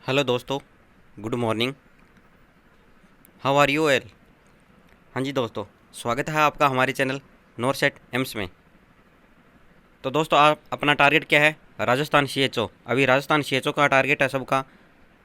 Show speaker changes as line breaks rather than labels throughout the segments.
Hello दोस्तों, good morning. How are you all. हाँ जी दोस्तों, स्वागत है आपका हमारे चैनल नॉरसेट एम्स में। तो दोस्तों, आप अपना टारगेट क्या है? राजस्थान सीएचओ। अभी राजस्थान सीएचओ का टारगेट है सबका,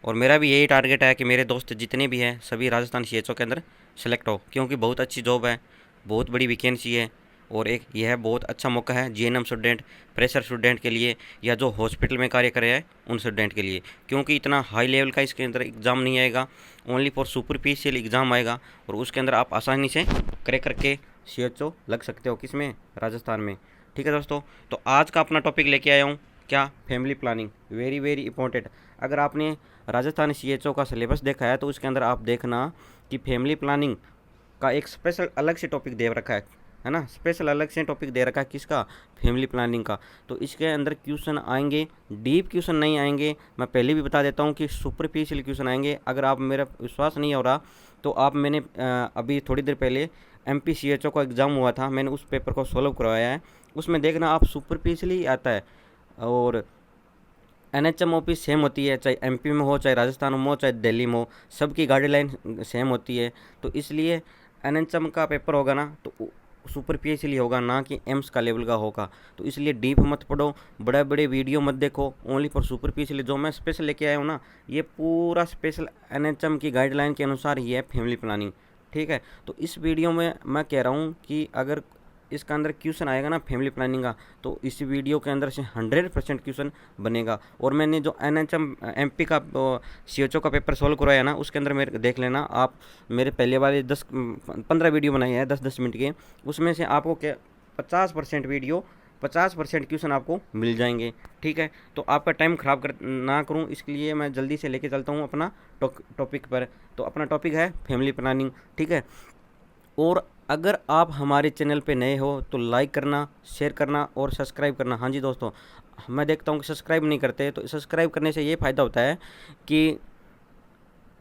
और मेरा भी यही टारगेट है कि मेरे दोस्त जितने भी हैं सभी राजस्थान सीएचओ के अंदर सेलेक्ट हो, क्योंकि बहुत अच्छी जॉब है, बहुत बड़ी वैकेंसी है। और एक यह बहुत अच्छा मौका है जीएनएम स्टूडेंट, फ्रेशर स्टूडेंट के लिए, या जो हॉस्पिटल में कार्य करे हैं उन स्टूडेंट के लिए, क्योंकि इतना हाई लेवल का इसके अंदर एग्ज़ाम नहीं आएगा। ओनली फॉर सुपरफिशियल एग्ज़ाम आएगा, और उसके अंदर आप आसानी से क्रैक करके सीएचओ लग सकते हो। किस में? राजस्थान में। ठीक है दोस्तों, तो आज का अपना टॉपिक लेके आया हूँ, क्या? Family planning. Very very important. अगर आपने राजस्थान सीएचओ का सिलेबस देखा है तो उसके अंदर आप देखना कि फैमिली प्लानिंग का एक स्पेशल अलग से टॉपिक दे रखा है ना। स्पेशल अलग से टॉपिक दे रखा है किसका? फैमिली प्लानिंग का। तो इसके अंदर क्वेश्चन आएंगे, डीप क्वेश्चन नहीं आएंगे। मैं पहले भी बता देता हूँ कि सुपरफिशियल क्वेश्चन आएंगे। अगर आप मेरा विश्वास नहीं हो रहा तो आप, मैंने अभी थोड़ी देर पहले एमपी सीएचओ का एग्ज़ाम हुआ था, मैंने उस पेपर को सॉल्व करवाया है। उसमें देखना आप, सुपरफिशियली आता है। और एनएचएम ऑफिस सेम होती है, चाहे एमपी में हो, चाहे राजस्थान में हो, चाहे दिल्ली में हो, सबकी गाइडलाइन सेम होती है। तो इसलिए एनएचएम का पेपर होगा ना तो सुपरफिशियली होगा, ना कि एम्स का लेवल का होगा। तो इसलिए डीप मत पढ़ो, बड़े बड़े वीडियो मत देखो, ओनली फॉर सुपरफिशियली। जो मैं स्पेशल लेके आया हूँ ना, ये पूरा स्पेशल एनएचएम की गाइडलाइन के अनुसार ही है फैमिली प्लानिंग। ठीक है, तो इस वीडियो में मैं कह रहा हूँ कि अगर इसका अंदर क्वेश्चन आएगा ना फैमिली प्लानिंग का, तो इस वीडियो के अंदर से 100% क्वेश्चन बनेगा। और मैंने जो एनएचएम एमपी का सीएचओ का पेपर सॉल्व करवाया ना, उसके अंदर मेरे देख लेना आप, मेरे पहले वाले 10-15 वीडियो बनाए हैं 10-10 मिनट के, उसमें से आपको क्या 50% वीडियो, 50% क्वेश्चन आपको मिल जाएंगे। ठीक है, तो आपका टाइम ख़राब ना करूं, इसके लिए मैं जल्दी से लेके चलता हूं अपना टॉपिक पर। तो अपना टॉपिक है फैमिली प्लानिंग। ठीक है, और अगर आप हमारे चैनल पे नए हो तो लाइक करना, शेयर करना और सब्सक्राइब करना। हाँ जी दोस्तों, मैं देखता हूँ कि सब्सक्राइब नहीं करते, तो सब्सक्राइब करने से ये फ़ायदा होता है कि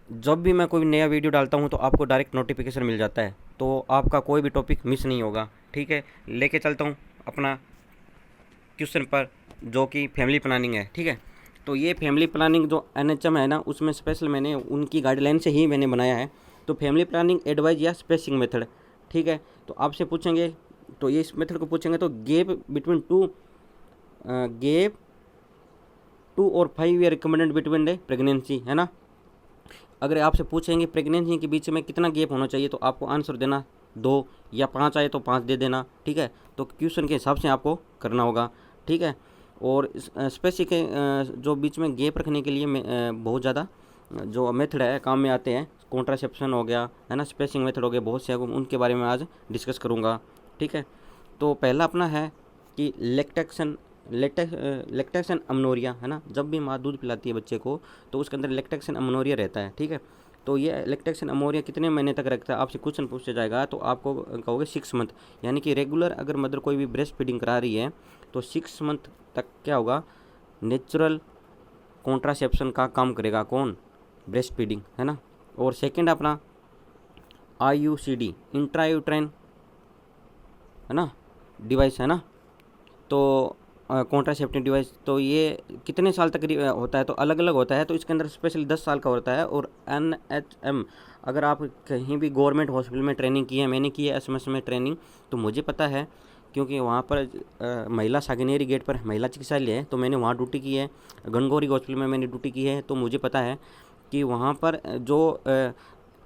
जब भी मैं कोई नया वीडियो डालता हूँ तो आपको डायरेक्ट नोटिफिकेशन मिल जाता है, तो आपका कोई भी टॉपिक मिस नहीं होगा। ठीक है, लेके चलता हूँ अपना क्वेश्चन पर, जो कि फैमिली प्लानिंग है। ठीक है, तो ये फैमिली प्लानिंग जो एनएचएम है ना, उसमें स्पेशल मैंने उनकी गाइडलाइन से ही मैंने बनाया है। तो फैमिली प्लानिंग एडवाइज या स्पेसिंग मेथड। ठीक है, तो आपसे पूछेंगे, तो ये इस मेथड को पूछेंगे तो गैप बिटवीन गैप 2 और 5 year recommended between the pregnancy, है ना। अगर आपसे पूछेंगे प्रेगनेंसी के बीच में कितना गैप होना चाहिए, तो आपको आंसर देना 2, या 5 आए तो 5 दे देना। ठीक है, तो क्वेश्चन के हिसाब से आपको करना होगा। ठीक है, और स्पेसिफिक जो बीच में गैप रखने के लिए बहुत ज़्यादा जो मेथड है काम में आते हैं, कॉन्ट्रासेप्शन हो गया, है ना, स्पेसिंग मेथड हो गया, बहुत से उनके बारे में आज डिस्कस करूँगा। ठीक है, तो पहला अपना है कि लेक्टेक्शन अमनोरिया, है ना। जब भी माँ दूध पिलाती है बच्चे को तो उसके अंदर लेक्टेक्शन अमनोरिया रहता है। ठीक है, तो ये लेक्टेक्शन अमोरिया कितने महीने तक रखता है, आपसे क्वेश्चन पूछा जाएगा तो आपको कहोगे 6 मंथ। यानी कि रेगुलर अगर मदर कोई भी ब्रेस्ट फीडिंग करा रही है तो 6 मंथ तक क्या होगा, नेचुरल कॉन्ट्रासेप्शन का काम करेगा। कौन? ब्रेस्ट फीडिंग, है ना। और सेकेंड अपना IUCD, इंट्रायूट्राइन, है ना, डिवाइस, है ना। तो कॉन्ट्रासेप्टिव डिवाइस, तो ये कितने साल तक होता है, तो अलग अलग होता है। तो इसके अंदर स्पेशली 10 साल का होता है। और NHM, अगर आप कहीं भी गवर्नमेंट हॉस्पिटल में ट्रेनिंग की है, मैंने की है SMS में ट्रेनिंग, तो मुझे पता है, क्योंकि वहाँ पर महिला सागनेरी गेट पर महिला चिकित्सालय है, तो मैंने वहाँ ड्यूटी की है। गणगौरी हॉस्पिटल में मैंने ड्यूटी की है, तो मुझे पता है कि वहाँ पर जो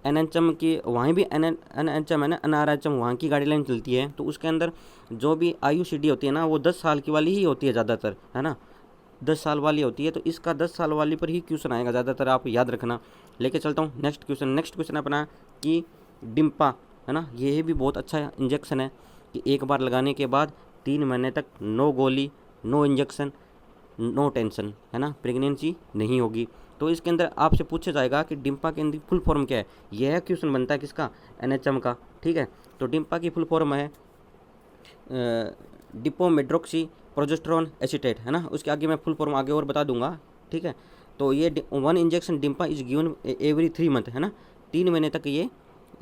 NHM की, वहीं भी NHM है ना, NRHM, वहाँ की गाइडलाइन चलती है। तो उसके अंदर जो भी IUCD होती है ना, वो 10 साल की वाली ही होती है ज़्यादातर, है ना, 10 साल वाली होती है। तो इसका 10 साल वाली पर ही क्वेश्चन आएगा ज़्यादातर, आप याद रखना। लेके चलता हूँ नेक्स्ट क्वेश्चन। नेक्स्ट क्वेश्चन अपना कि डिम्पा, है ना, ये भी बहुत अच्छा इंजेक्शन है कि एक बार लगाने के बाद 3 महीने तक नो गोली, नो इंजेक्शन, नो टेंशन, है ना, प्रेगनेंसी नहीं होगी। तो इसके अंदर आपसे पूछा जाएगा कि डिम्पा के अंदर फुल फॉर्म क्या है। यह क्वेश्चन बनता है किसका? NHM का। ठीक है, तो डिम्पा की फुल फॉर्म है डिपोमेड्रोक्सी प्रोजेस्टेरोन एसीटेट, है ना। उसके आगे मैं फुल फॉर्म आगे और बता दूंगा। ठीक है, तो ये 1 injection DMPA is given every 3 month, है ना, 3 महीने तक ये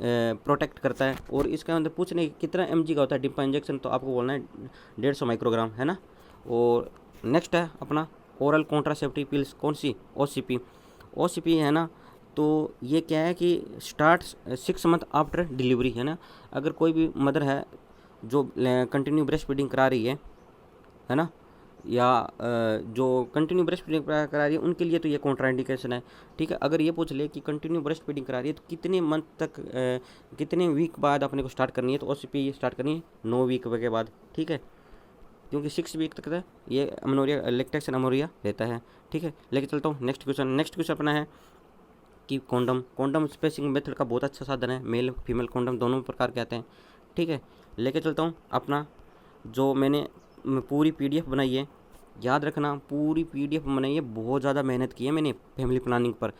प्रोटेक्ट करता है। और इसके अंदर पूछने कितना mg का होता है डिम्पा इंजेक्शन, तो आपको बोलना है 150 माइक्रोग्राम, है ना। और नेक्स्ट है अपना ओरल कॉन्ट्रासेप्टिव पिल्स, कौन सी? OCP। OCP है ना, तो ये क्या है कि स्टार्ट 6 मंथ आफ्टर डिलीवरी है ना। अगर कोई भी मदर है जो कंटिन्यू ब्रेस्ट फीडिंग करा रही है ना, या जो कंटिन्यू ब्रेस्ट फीडिंग करा रही है उनके लिए तो ये कॉन्ट्राइंडिकेशन है, ठीक है। अगर ये पूछ ले कि कंटिन्यू ब्रेस्ट फीडिंग करा रही है तो कितने मंथ तक कितने वीक बाद अपने को स्टार्ट करनी है, तो OCP स्टार्ट करनी है 9 वीक के बाद, ठीक है, क्योंकि 6 वीक तक है ये अमनोरिया लैक्टेशन अमोरिया रहता है, ठीक है। लेके चलता हूँ नेक्स्ट क्वेश्चन अपना है कि कॉन्डम स्पेसिंग मेथड का बहुत अच्छा साधन है, मेल फीमेल कॉन्डम दोनों प्रकार के आते हैं, ठीक है। लेके चलता हूँ अपना जो मैंने पूरी PDF बनाई है, याद रखना पूरी PDF बनाई है, बहुत ज़्यादा मेहनत की है मैंने फैमिली प्लानिंग पर।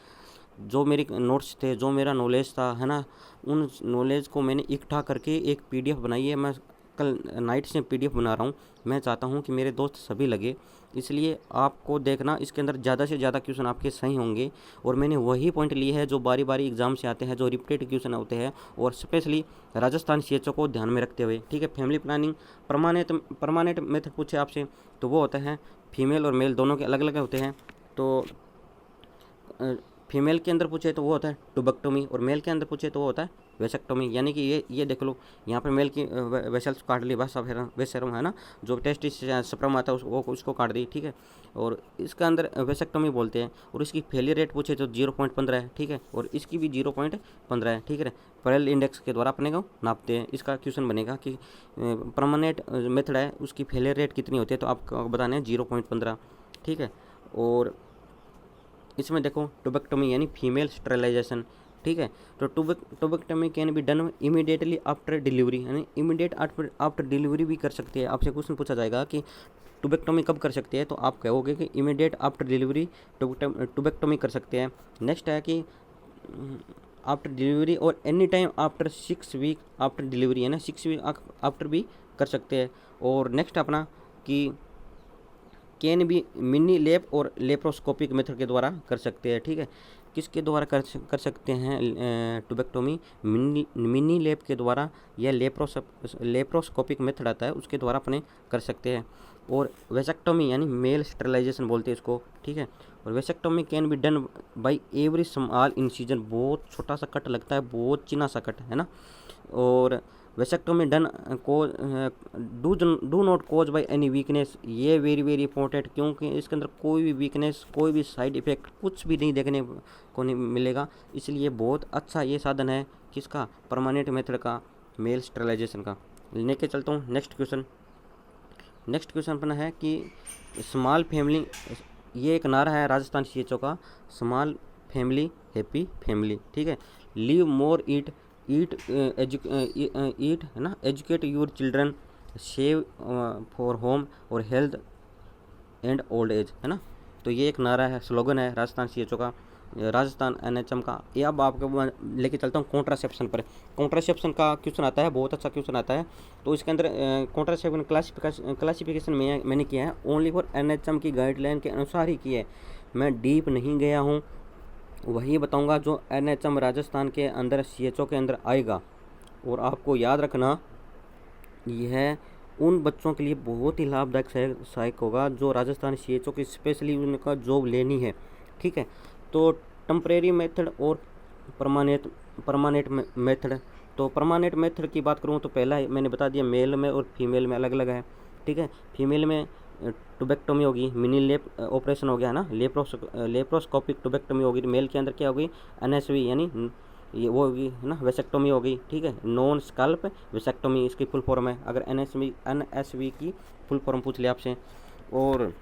जो मेरे नोट्स थे, जो मेरा नॉलेज था है ना, उन नॉलेज को मैंने इकट्ठा करके एक PDF बनाई है। मैं कल नाइट से PDF बना रहा हूँ। मैं चाहता हूँ कि मेरे दोस्त सभी लगे, इसलिए आपको देखना इसके अंदर ज़्यादा से ज़्यादा क्वेश्चन आपके सही होंगे। और मैंने वही पॉइंट लिए हैं जो बारी बारी एग्जाम से आते हैं, जो रिपीटेड क्वेश्चन होते हैं, और स्पेशली राजस्थान CHO को ध्यान में रखते हुए, ठीक है। फैमिली प्लानिंग परमानेंट मेथड पूछे आपसे तो वो होता है फीमेल और मेल दोनों के अलग अलग होते हैं। तो फीमेल के अंदर पूछे तो वो होता है टुबेक्टोमी, और मेल के अंदर पूछे तो वो होता है वेसेक्टोमी। यानी कि ये देख लो, यहाँ पे मेल की वेसल्स काट ली, बस वेसेरम है ना, जो टेस्टिस स्पर्म आता है उसको काट दी, ठीक है। और इसका अंदर वेसेक्टोमी बोलते हैं। और इसकी फेलियर रेट पूछे तो 0.15 है, ठीक है, और इसकी भी 0.15 है, ठीक है। पेरेल इंडेक्स के द्वारा अपने को नापते हैं। इसका क्वेश्चन बनेगा कि परमानेंट मेथड है उसकी फेलियर रेट कितनी होती है, तो आपको बताना है 0.15, ठीक है। और इसमें देखो टुबेक्टोमी यानी फीमेल स्टेरिलाइजेशन, ठीक है। तो tubectomy can be done immediately after delivery, यानी इमीडिएट आफ्टर डिलीवरी भी कर सकते हैं। आपसे क्वेश्चन पूछा जाएगा कि टुबेक्टोमी कब कर सकते हैं, तो आप कहोगे कि इमीडिएट आफ्टर डिलीवरी टुबेक्टोमी कर सकते हैं। नेक्स्ट है कि आफ्टर डिलीवरी और any time after 6 week after delivery, है ना, 6 वीक आफ्टर भी कर सकते हैं। और नेक्स्ट अपना कि कैन भी मिनी लेप और लेप्रोस्कोपिक मेथड के द्वारा कर सकते हैं, ठीक है। किसके द्वारा कर सकते हैं टुबेक्टोमी? मिनी लेप के द्वारा, या लेप्रोस्कोपिक मेथड आता है उसके द्वारा अपने कर सकते हैं। और वेसेक्टोमी यानी मेल स्टेरिलाइजेशन बोलते हैं इसको, ठीक है। और vasectomy can be done by every small incision, बहुत छोटा सा कट लगता है, बहुत चिना सा कट है ना। और वेसेक्टोमी डन को do not cause by any weakness, ये वेरी इंपॉर्टेंट, क्योंकि इसके अंदर कोई भी वीकनेस, कोई भी साइड इफेक्ट कुछ भी नहीं देखने को नहीं मिलेगा। इसलिए बहुत अच्छा ये साधन है किसका? परमानेंट मेथड का, मेल स्टेरिलाइजेशन का। लेके चलता हूँ नेक्स्ट क्वेश्चन अपना है कि स्मॉल फैमिली, ये एक नारा है राजस्थान CHO का, स्मॉल फैमिली हैप्पी फैमिली, ठीक है। लिव मोर ईट है ना, educate your children, save for home और हेल्थ एंड ओल्ड एज, है ना। तो ये एक नारा है, स्लोगन है राजस्थान CHO का, राजस्थान NHM का। ये अब आपको लेके चलता हूँ कॉन्ट्रासेप्शन पर। कॉन्ट्रासेप्शन का क्वेश्चन आता है, बहुत अच्छा क्वेश्चन आता है। तो इसके अंदर कॉन्ट्रासेप्शन क्लासिफिकेशन मैंने किया है ओनली फॉर NHM की गाइडलाइन के अनुसार ही किया है। मैं डीप नहीं गया हूँ, वही बताऊंगा जो NHM राजस्थान के अंदर CHO के अंदर आएगा। और आपको याद रखना, यह उन बच्चों के लिए बहुत ही लाभदायक सहायक होगा जो राजस्थान CHO की स्पेशली उनका जॉब लेनी है, ठीक है। तो टेम्परेरी मेथड और परमानेंट मेथड। तो परमानेंट मेथड की बात करूँ तो पहला मैंने बता दिया, मेल में और फीमेल में अलग अलग है, ठीक है। फीमेल में टुबेक्टोमी होगी, मिनी लेप ऑपरेशन हो गया ना, लेप्रोस्कोपिक टुबेक्टोमी होगी। मेल के अंदर क्या होगी? NSV यानी ये वो होगी, है ना, वेसेक्टोमी होगी, ठीक है। नॉन स्कैल्प वेसेक्टोमी इसकी फुल फॉर्म है, अगर NSV की फुल फॉर्म पूछ लिया आपसे। और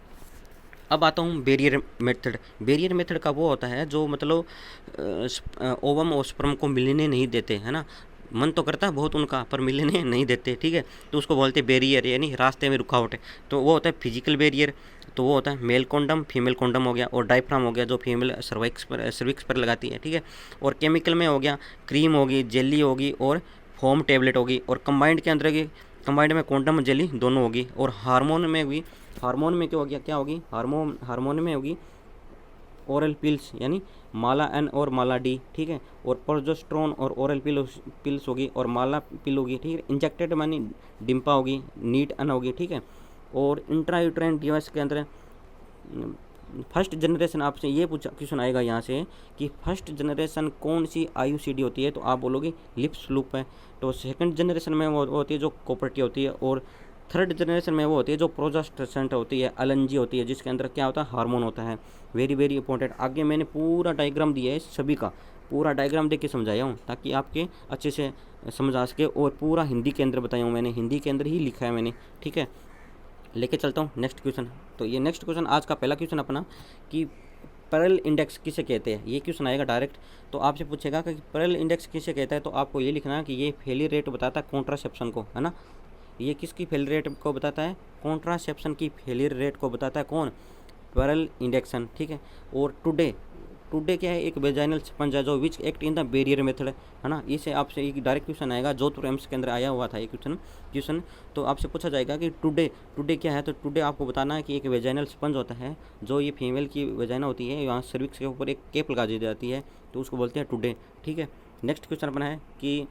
अब आता हूँ बैरियर मेथड का वो होता है जो मतलब ओवम और स्पर्म को मिलने नहीं देते, है ना। मन तो करता है बहुत उनका, पर मिलने नहीं देते, ठीक है। तो उसको बोलते हैं बैरियर, यानी रास्ते में रुकावट है। तो वो होता है फिजिकल बैरियर, तो वो होता है मेल कॉन्डम, फीमेल कॉन्डम हो गया, और डायफ्राम हो गया जो फीमेल सर्विक्स पर लगाती है, ठीक है। और केमिकल में हो गया, क्रीम होगी, जेली होगी, और फोम टेबलेट होगी। और कंबाइंड में कॉन्डम जेली दोनों होगी। और हार्मोन में क्या होगी? हार्मोन में होगी ओरल पिल्स, यानी माला N और माला D, ठीक है। और प्रोजेस्टेरोन और ओरल पिल्स होगी, और माला पिल होगी, ठीक है। इंजेक्टेड मानी डिम्पा होगी, नीट N होगी, ठीक है। और इंट्रायूट्राइन डिवाइस के अंदर फर्स्ट जनरेशन आपसे ये पूछा क्वेश्चन आएगा यहाँ से कि फर्स्ट जनरेशन कौन सी आईयूसीडी होती है, तो आप बोलोगे लिप्स लूप है। तो सेकंड जनरेशन में वो होती है जो कॉपर्टी होती है, और थर्ड जनरेशन में वो होती है जो प्रोजेस्टेरोन होती है, एलएनजी होती है, जिसके अंदर क्या होता है, हार्मोन होता है। Very very important. आगे मैंने पूरा डायग्राम दिया है, सभी का पूरा डायग्राम देख के समझाया हूँ ताकि आपके अच्छे से समझ आ सके, और पूरा हिंदी के अंदर बताया हूँ मैंने, हिंदी के अंदर ही लिखा है मैंने, ठीक है। लेके चलता हूँ नेक्स्ट क्वेश्चन। तो ये नेक्स्ट क्वेश्चन आज का पहला क्वेश्चन अपना कि पैरेलल इंडेक्स किसे कहते हैं, ये क्वेश्चन आएगा डायरेक्ट। तो आपसे पूछेगा कि पैरेलल इंडेक्स किसे कहता है, तो आपको ये लिखना है कि ये फेलियर रेट बताता है कॉन्ट्रासेप्शन को, है ना। ये किसकी फेलियर रेट को बताता है, कॉन्ट्रासेप्शन की फेलियर रेट को बताता है कौन, पैरेलल इंडेक्शन, ठीक है। और टुडे क्या है, एक वेजाइनल स्पंज है जो which act in the barrier method, है ना। इसे आपसे एक डायरेक्ट क्वेश्चन आएगा, जोधपुर एम्स के अंदर आया हुआ था ये क्वेश्चन। तो आपसे पूछा जाएगा कि टुडे क्या है, तो टुडे आपको बताना है कि एक वेजाइनल स्पंज होता है, जो ये फीमेल की वेजाइना होती है, यहाँ सर्विक्स के ऊपर एक केप लगा दी जाती है, तो उसको बोलते हैं टुडे, ठीक है। नेक्स्ट क्वेश्चन अपना है कि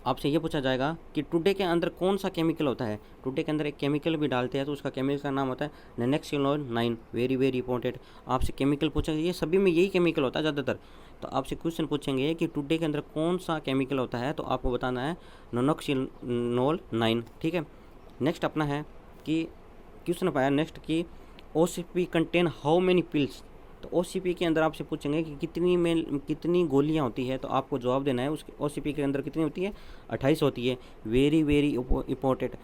आपसे ये पूछा जाएगा कि टुडे के अंदर कौन सा केमिकल होता है। टुडे के अंदर एक केमिकल भी डालते हैं, तो उसका केमिकल का नाम होता है नेनेक्सिलोन 9। Very very important. आपसे केमिकल पूछा, ये सभी में यही केमिकल होता है ज़्यादातर। तो आपसे क्वेश्चन पूछेंगे कि टुडे के अंदर कौन सा केमिकल होता है, तो आपको बताना है नोनोक्सिनोल 9, ठीक है। नेक्स्ट अपना है कि क्वेश्चन पाया नेक्स्ट कि OCP contain how many pills. तो OCP के अंदर आपसे पूछेंगे कि कितनी गोलियां होती है, तो आपको जवाब देना है उसके OCP के अंदर कितनी होती है, 28 होती है। Very very important.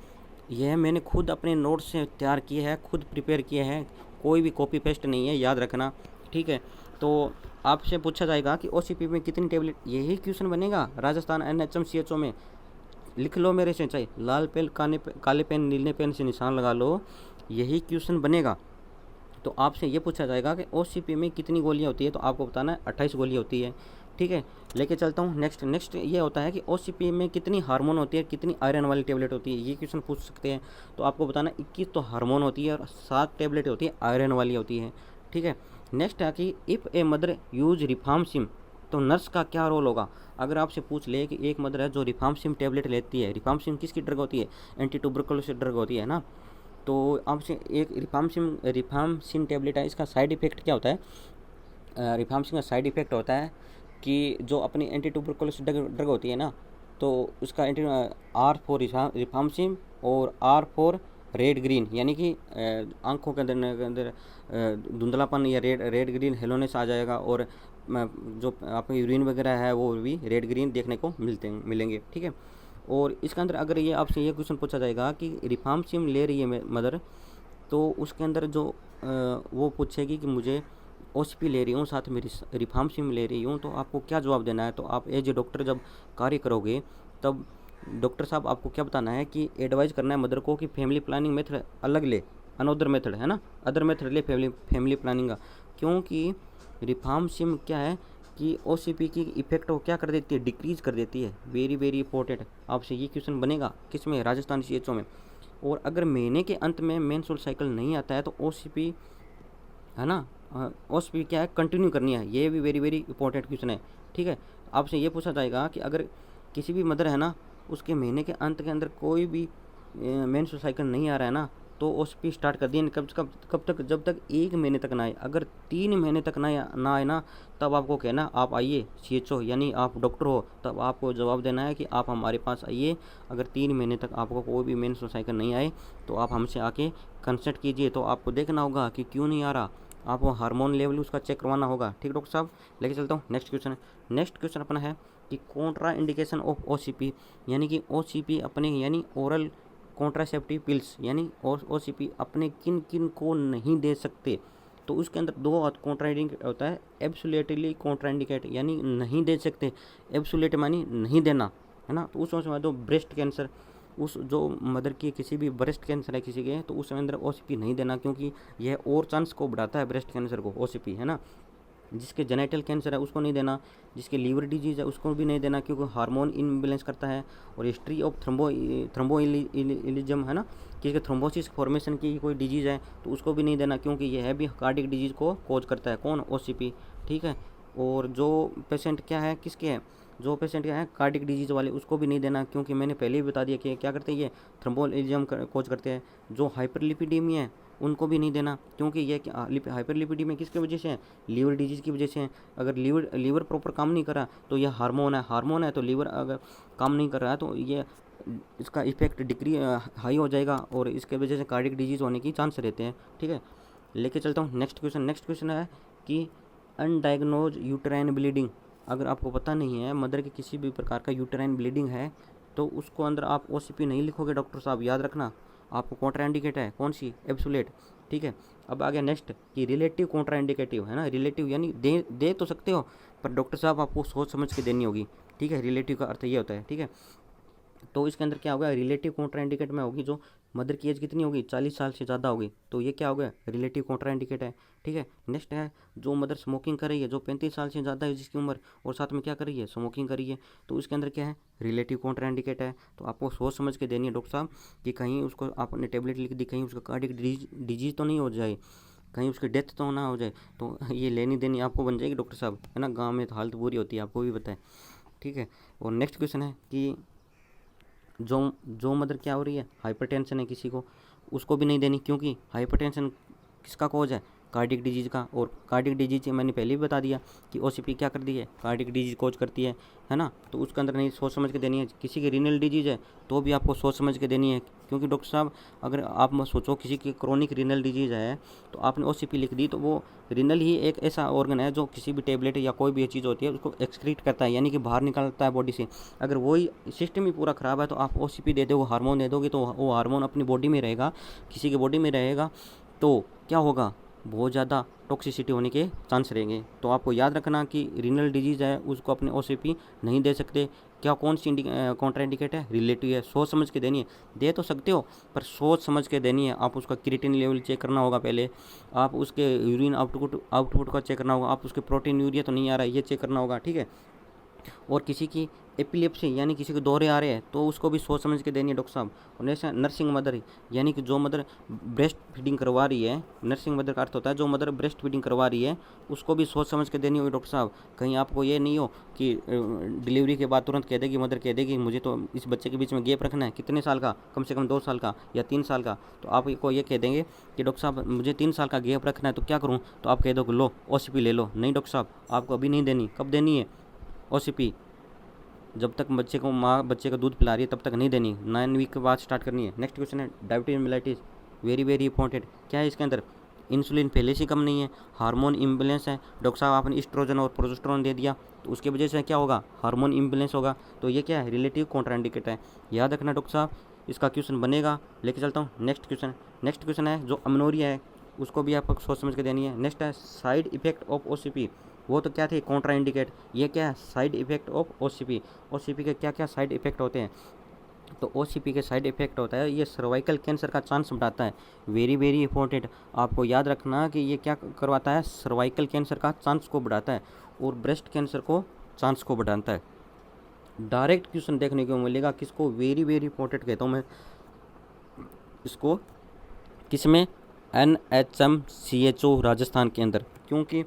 यह मैंने खुद अपने नोट से तैयार किया है, खुद प्रिपेयर किया है, कोई भी कॉपी पेस्ट नहीं है, याद रखना, ठीक है। तो आपसे पूछा जाएगा कि OCP में कितनी टेबलेट, यही क्वेश्चन बनेगा राजस्थान NHM CHO में। लिख लो मेरे से, चाहे लाल पेन काले पेन नीले पेन से निशान लगा लो, यही क्वेश्चन बनेगा। तो आपसे ये पूछा जाएगा कि OCP में कितनी गोलियां होती है, तो आपको बताना है 28 गोलियां होती है, ठीक है। लेके चलता हूँ नेक्स्ट ये होता है कि OCP में कितनी हार्मोन होती है, कितनी आयरन वाली टेबलेट होती है, ये क्वेश्चन पूछ सकते हैं। तो आपको बताना 21 तो हार्मोन होती है और 7 टेबलेट होती है आयरन वाली होती है, ठीक है। नेक्स्ट है कि इफ़ ए मदर यूज रिफार्मसिम, तो नर्स का क्या रोल होगा। अगर आपसे पूछ ले कि एक मदर है जो रिफार्मसिम टेबलेट लेती है, रिफार्मसिम किसकी ड्रग होती है, एंटी ट्यूबरकुलोसिस ड्रग होती है ना। तो आपसे एक रिफार्मसिम टेबलेट है, इसका साइड इफ़ेक्ट क्या होता है। रिफार्मसिम का साइड इफ़ेक्ट होता है कि जो अपनी एंटी ट्यूबरकुलोसिस ड्रग होती है ना, तो उसका R फॉर रिफार्मसिम और R फॉर रेड ग्रीन, यानी कि आंखों के अंदर धुंधलापन या रेड ग्रीन हेलोनेस आ जाएगा, और जो आपकी यूरिन वगैरह है वो भी रेड ग्रीन देखने को मिलेंगे, ठीक है। और इसके अंदर अगर ये आपसे ये क्वेश्चन पूछा जाएगा कि रिफार्मसिम ले रही है मदर, तो उसके अंदर जो वो पूछेगी कि मुझे OCP ले रही हूँ, साथ में रिफार्मसिम ले रही हूँ, तो आपको क्या जवाब देना है। तो आप एज ए डॉक्टर जब कार्य करोगे, तब डॉक्टर साहब आपको क्या बताना है कि एडवाइज करना है मदर को कि फैमिली प्लानिंग मेथड अलग ले, अनदर मेथड, है ना, अदर मेथड ले फैमिली प्लानिंग का। क्योंकि रिफार्मसिम क्या है कि OCP की इफेक्ट को क्या कर देती है, डिक्रीज कर देती है। Very very important. आपसे ये क्वेश्चन बनेगा किस में, राजस्थान CHO में। और अगर महीने के अंत में मेंस्ट्रुअल साइकिल नहीं आता है, तो OCP, है ना, OCP क्या है, कंटिन्यू करनी है। ये भी वेरी वेरी इंपॉर्टेंट क्वेश्चन है, ठीक है। आपसे ये पूछा जाएगा कि अगर किसी भी मदर है ना, उसके महीने के अंत के अंदर कोई भी मेंस्ट्रुअल साइकिल नहीं आ रहा है ना, तो OCP स्टार्ट कर दिए। कब तक, जब तक 1 महीने तक ना आए। अगर 3 महीने तक ना आए ना, तब आपको कहना आप आइए CHO, यानी आप डॉक्टर हो, तब आपको जवाब देना है कि आप हमारे पास आइए। अगर 3 महीने तक आपको कोई भी मेंस्ट्रुअल साइकिल नहीं आए, तो आप हमसे आके कंसल्ट कीजिए। तो आपको देखना होगा कि क्यों नहीं आ रहा, आपको हार्मोन लेवल उसका चेक करवाना होगा, ठीक डॉक्टर साहब। लेके चलता हूँ नेक्स्ट क्वेश्चन। नेक्स्ट क्वेश्चन अपना है कि कॉन्ट्रा इंडिकेशन ऑफ OCP, यानी कि OCP अपने, यानी ओरल कॉन्ट्रासेप्टिव पिल्स, यानी OCP अपने किन किन को नहीं दे सकते। तो उसके अंदर 2 कॉन्ट्राइंडिकेट होता है, एब्सोल्युटली कॉन्ट्राइंडिकेट, यानी नहीं दे सकते, एब्सोल्यूट मानी नहीं देना, है ना। तो उस समय जो ब्रेस्ट कैंसर, उस जो मदर की किसी भी ब्रेस्ट कैंसर है किसी के, तो उस अंदर OCP नहीं देना, क्योंकि यह और चांस को बढ़ाता है ब्रेस्ट कैंसर को, OCP, है ना। जिसके जेनेटल कैंसर है उसको नहीं देना, जिसके लीवर डिजीज़ है उसको भी नहीं देना, क्योंकि हार्मोन इम्बैलेंस करता है। और हिस्ट्री ऑफ थ्रोम्बोइलिज्म, है ना, किसी थ्रोम्बोसिस फॉर्मेशन की कोई डिजीज़ है तो उसको भी नहीं देना, क्योंकि यह भी कार्डियक डिजीज़ को कोज करता है, कौन, OCP, ठीक है। और जो पेशेंट क्या है, किसके है, जो पेशेंट क्या है कार्डियक डिजीज़ वाले, उसको भी नहीं देना, क्योंकि मैंने पहले ही बता दिया कि क्या करते हैं, ये थ्रोम्बोइलिज्म कोज करते हैं। जो हाइपरलिपिडीमिया है, उनको भी नहीं देना, क्योंकि ये हाइपरलिपिडीमिया किसकी वजह से है, लीवर डिजीज़ की वजह से है। अगर लीवर प्रॉपर काम नहीं कर रहा तो ये हार्मोन है, तो लीवर अगर काम नहीं कर रहा है तो ये इसका इफेक्ट हाई हो जाएगा और इसके वजह से कार्डियक डिजीज़ होने की चांस रहते हैं। ठीक है, लेके चलता हूँ नेक्स्ट क्वेश्चन है कि अनडायग्नोज यूटेराइन ब्लीडिंग। अगर आपको पता नहीं है मदर के किसी भी प्रकार का यूटेराइन ब्लीडिंग है तो उसको अंदर आप ओसीपी नहीं लिखोगे डॉक्टर साहब, याद रखना। आपको कॉन्ट्राइंडिकेट है कौन सी, एब्सोल्यूट। ठीक है, अब आ गया नेक्स्ट कि रिलेटिव कॉन्ट्राइंडिकेटिव है ना, रिलेटिव यानी दे तो सकते हो पर डॉक्टर साहब आपको सोच समझ के देनी होगी। ठीक है, रिलेटिव का अर्थ ये होता है। ठीक है, तो इसके अंदर क्या होगा, रिलेटिव कॉन्ट्राइंडिकेट में होगी जो मदर की एज कितनी होगी, 40 साल से ज़्यादा होगी, तो ये क्या हो गया, रिलेटिव कॉन्ट्राइंडिकेट है। ठीक है, नेक्स्ट है जो मदर स्मोकिंग कर रही है, जो 35 साल से ज़्यादा है जिसकी उम्र, और साथ में क्या कर रही है, स्मोकिंग कर रही है, तो इसके अंदर क्या है, रिलेटिव कॉन्ट्राइंडिकेट है। तो आपको सोच समझ के देनी है डॉक्टर साहब कि कहीं उसको आपने टेबलेट लिख दी, कहीं उसका कार्डियक डिजीज तो नहीं हो जाए, कहीं उसकी डेथ तो ना हो जाए, तो ये लेनी देनी आपको बन जाएगी डॉक्टर साहब, है ना। गाँव में तो हालत बुरी होती है, आपको भी पता है। ठीक है, और नेक्स्ट क्वेश्चन है कि जो मदर क्या हो रही है, हाइपरटेंशन है किसी को, उसको भी नहीं देनी, क्योंकि हाइपरटेंशन किसका कॉज है, कार्डियक डिजीज़ का। और कार्डियक डिजीज मैंने पहले भी बता दिया कि ओसीपी क्या करती है, कार्डियक डिजीज कॉज करती है ना। तो उसके अंदर नहीं, सोच समझ के देनी है। किसी की रीनल डिजीज है तो भी आपको सोच समझ के देनी है, क्योंकि डॉक्टर साहब अगर आप मत सोचो किसी की क्रोनिक रीनल डिजीज है तो आपने ओसीपी लिख दी, तो वो रीनल ही एक ऐसा ऑर्गन है जो किसी भी टेबलेट या कोई भी चीज़ होती है उसको एक्सक्रीट करता है, यानी कि बाहर निकालता है बॉडी से। अगर वही सिस्टम ही पूरा ख़राब है तो आप ओसीपी दे दो, हार्मोन दे दोगे, तो वो हार्मोन अपनी बॉडी में रहेगा, किसी की बॉडी में रहेगा, तो क्या होगा, बहुत ज़्यादा टॉक्सिसिटी होने के चांस रहेंगे। तो आपको याद रखना कि रीनल डिजीज़ है उसको अपने ओसीपी नहीं दे सकते। क्या कौन सी कॉन्ट्राइंडिकेट है, रिलेटिव है, सोच समझ के देनी है। दे तो सकते हो पर सोच समझ के देनी है। आप उसका क्रिएटिन लेवल चेक करना होगा पहले, आप उसके यूरिन आउटपुट का चेक करना होगा, आप उसके प्रोटीन यूरिया तो नहीं आ रहा है ये चेक करना होगा। ठीक है, और किसी की एपिलेप्सी यानी किसी के दौरे आ रहे हैं तो उसको भी सोच समझ के देनी है डॉक्टर साहब। और जैसे नर्सिंग मदर यानी कि जो मदर ब्रेस्ट फीडिंग करवा रही है, नर्सिंग मदर का अर्थ होता है जो मदर ब्रेस्ट फीडिंग करवा रही है, उसको भी सोच समझ के देनी होगी डॉक्टर साहब। कहीं आपको ये नहीं हो कि डिलीवरी के बाद तुरंत कह देगी मदर, कह देगी मुझे तो इस बच्चे के बीच में गैप रखना है, कितने साल का, कम से कम 2 साल का या 3 साल का, तो आपको ये कह देंगे कि डॉक्टर साहब मुझे 3 साल का गैप रखना है तो क्या करूँ, तो आप कह दो लो ओसीपी ले लो। नहीं डॉक्टर साहब, आपको अभी नहीं देनी। कब देनी है ओसीपी, जब तक बच्चे का दूध पिला रही है तब तक नहीं देनी, 9 वीक के बाद स्टार्ट करनी है। नेक्स्ट क्वेश्चन है diabetes mellitus, very very important. क्या है इसके अंदर, इंसुलिन पहले से कम नहीं है, हार्मोन इम्बेलेंस है। डॉक्टर साहब आपने एस्ट्रोजन और प्रोजेस्टेरोन दे दिया तो उसकी वजह से क्या होगा, हार्मोन इम्बेलेंस होगा। तो ये क्या है, रिलेटिव कॉन्ट्राइंडिकेट है, याद रखना डॉक्टर साहब। इसका क्वेश्चन बनेगा, लेके चलता हूँ नेक्स्ट क्वेश्चन है जो अमनोरिया है उसको भी आपको सोच समझ के देनी है। नेक्स्ट है साइड इफेक्ट ऑफ ओसीपी, वो तो क्या थे, कॉन्ट्राइंडिकेट। ये क्या है, side effect of OCP. OCP के क्या क्या साइड इफेक्ट होते हैं, तो ओसीपी के साइड इफेक्ट होता है ये सर्वाइकल कैंसर का चांस बढ़ाता है, वेरी वेरी इंपॉर्टेंट। आपको याद रखना कि ये क्या करवाता है, सर्वाइकल कैंसर का चांस को बढ़ाता है और ब्रेस्ट कैंसर को चांस को बढ़ाता है। डायरेक्ट क्वेश्चन देखने को मिलेगा किसको, वेरी वेरी इंपॉर्टेंट कहता हूँ मैं इसको, किसमें, NHMCHO राजस्थान के अंदर, क्योंकि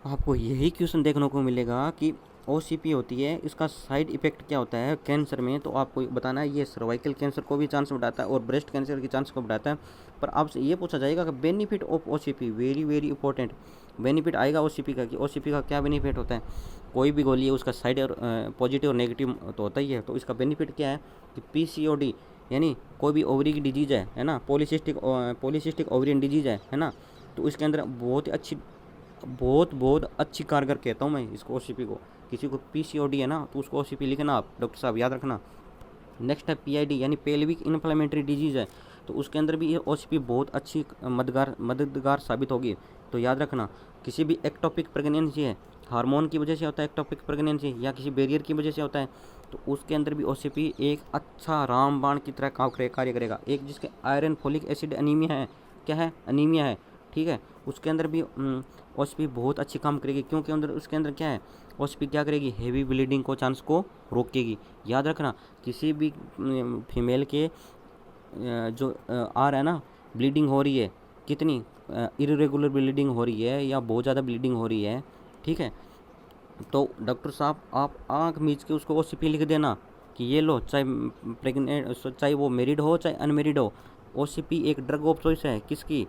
आपको यही क्वेश्चन देखने को मिलेगा कि ओसीपी होती है, इसका साइड इफेक्ट क्या होता है कैंसर में, तो आपको बताना है ये सर्वाइकल कैंसर को भी चांस बढ़ाता है और ब्रेस्ट कैंसर की चांस को बढ़ाता है। पर आपसे ये पूछा जाएगा कि benefit of OCP, very very important benefit आएगा ओसीपी का, कि ओसीपी का क्या बेनिफिट होता है। कोई भी गोली है उसका साइड और पॉजिटिव और नेगेटिव तो होता ही है, तो इसका बेनिफिट क्या है कि पीसीओडी यानी कोई भी ओवरी की डिजीज़ है ना, पॉलीसिस्टिक ओवरियन डिजीज़ है ना, तो इसके अंदर बहुत अच्छी कारगर कहता हूँ मैं इसको ओसीपी को। किसी को पीसीओडी है ना तो उसको ओसीपी लिखना आप डॉक्टर साहब, याद रखना। नेक्स्ट है पीआईडी यानी पेल्विक इन्फ्लेमेटरी डिजीज़ है, तो उसके अंदर भी ये ओसीपी बहुत अच्छी मददगार साबित होगी। तो याद रखना, किसी भी एक्टोपिक प्रेगनेंसी है, हार्मोन की वजह से होता है एक्टोपिक प्रेगनेंसी या किसी बैरियर की वजह से होता है, तो उसके अंदर भी ओसीपी एक अच्छा रामबाण की तरह कार्य करेगा। एक जिसके आयरन फोलिक एसिड अनीमिया है, क्या है, अनीमिया है, ठीक है, उसके अंदर भी ओसीपी बहुत अच्छी काम करेगी, क्योंकि उसके अंदर क्या है, ओसीपी क्या करेगी, हेवी ब्लीडिंग को चांस को रोकेगी। याद रखना, किसी भी फीमेल के जो आ रहा है ना, ब्लीडिंग हो रही है, कितनी इरेगुलर ब्लीडिंग हो रही है या बहुत ज़्यादा ब्लीडिंग हो रही है, ठीक है, तो डॉक्टर साहब आप आँख मीच के उसको ओसीपी लिख देना कि ये लो, चाहे प्रेग्नेंट, चाहे वो मैरिड हो चाहे अनमेरिड हो, OCP एक ड्रग ऑफ चॉइस है किसकी,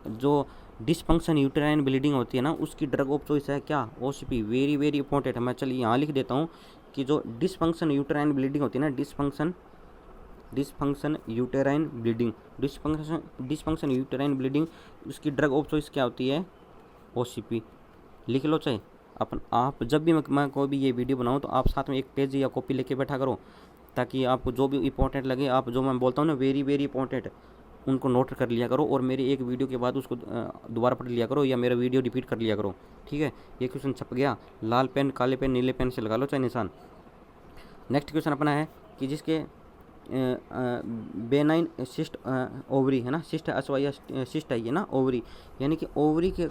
जो डिसफंक्शन यूटेराइन ब्लीडिंग होती है ना उसकी ड्रग ऑफ चॉइस है क्या, OCP। वेरी वेरी इंपॉर्टेंट है। मैं चलिए यहाँ लिख देता हूँ कि जो डिसफंक्शन यूटेराइन ब्लीडिंग होती है ना, डिसफंक्शन यूटेराइन यूटेराइन ब्लीडिंग, उसकी ड्रग ऑफ चॉइस क्या होती है, OCP। लिख लो चाहे आप जब भी मैं कोई भी ये वीडियो बनाऊँ तो आप साथ में एक पेज या कॉपी लेके बैठा करो, ताकि आपको जो भी इंपॉर्टेंट लगे, आप जो मैं बोलता हूँ ना वेरी वेरी इंपॉर्टेंट, उनको नोट कर लिया करो और मेरी एक वीडियो के बाद उसको दोबारा पढ़ लिया करो या मेरा वीडियो रिपीट कर लिया करो, ठीक है। ये क्वेश्चन छप गया, लाल पेन, काले पेन, नीले पेन से लगा लो चाहे निशान। नेक्स्ट क्वेश्चन अपना है कि जिसके बेनाइन सिस्ट ओवरी है ना, सिस्ट अथवा या सिस्ट है ये ना ओवरी, यानी कि ओवरी के